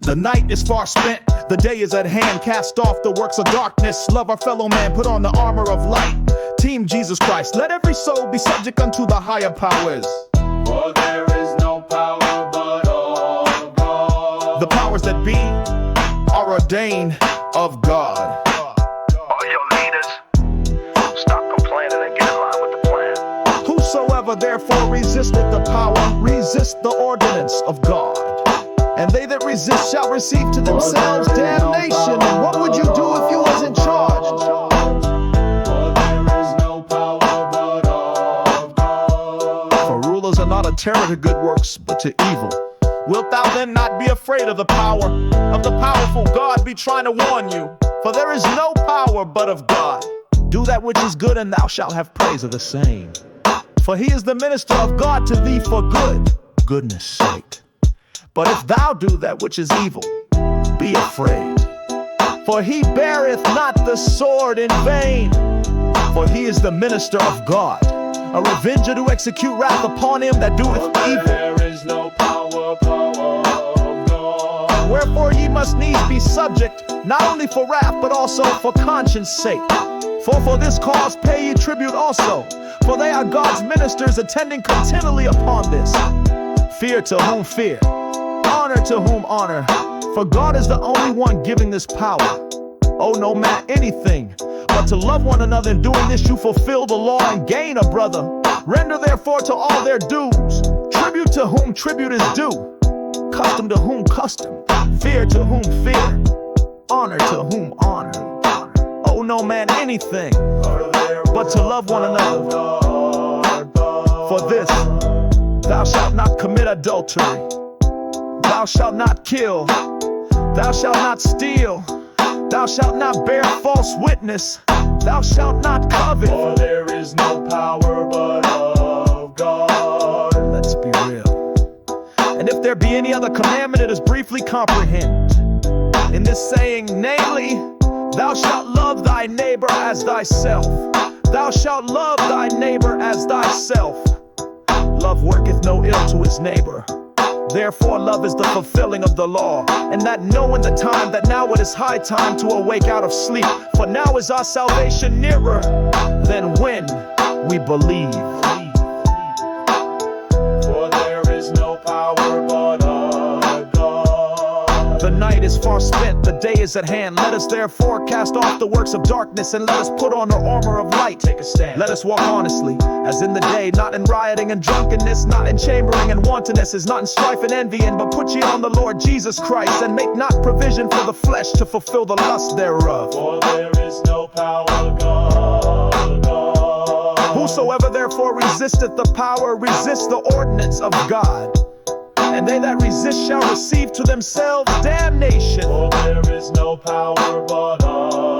The night is far spent, the day is at hand. Cast off the works of darkness, love our fellow man, put on the armor of light. Team Jesus Christ, let every soul be subject unto the higher powers. For there is no power but of God. The powers that be are ordained of God. All your leaders, stop complaining and get in line with the plan. Whosoever therefore resisteth the power, resist the ordinance of God. And they that resist shall receive to themselves damnation. And what would you do if you was in charge? For there is no power but of God. For rulers are not a terror to good works, but to evil. Wilt thou then not be afraid of the power of the powerful? God be trying to warn you. For there is no power but of God. Do that which is good, and thou shalt have praise of the same. For he is the minister of God to thee for good, goodness sake. But if thou do that which is evil, be afraid. For he beareth not the sword in vain. For he is the minister of God, a revenger to execute wrath upon him that doeth evil. There is no power but of God. Wherefore ye must needs be subject, not only for wrath, but also for conscience sake. For this cause pay ye tribute also, for they are God's ministers, attending continually upon this. Fear to whom fear, honor to whom honor, for God is the only one giving this power. Owe no man anything, but to love one another. In doing this you fulfill the law and gain a brother. Render therefore to all their dues, tribute to whom tribute is due, custom to whom custom, fear to whom fear, honor to whom honor. Owe no man anything, but to love one another. For this, thou shalt not commit adultery, thou shalt not kill, thou shalt not steal, thou shalt not bear false witness, thou shalt not covet. For there is no power but of God. Let's be real. And if there be any other commandment, it is briefly comprehend in this saying, namely, thou shalt love thy neighbor as thyself. Thou shalt love thy neighbor as thyself. Love worketh no ill to his neighbor. Therefore love is the fulfilling of the law, and that knowing the time that now it is high time to awake out of sleep. For now is our salvation nearer than when we believe. For there is no power but of God. The night is far spent, the day is at hand. Let us therefore cast off the works of darkness, and let us put on the armor of light. Take a stand. Let us walk honestly, as in the day, not in rioting and drunkenness, not in chambering and wantonness, is not in strife and envying, but put ye on the Lord Jesus Christ, and make not provision for the flesh to fulfill the lust thereof. For there is no power but God. Whosoever therefore resisteth the power, resists the ordinance of God. And they that resist shall receive to themselves damnation. For there is no power but of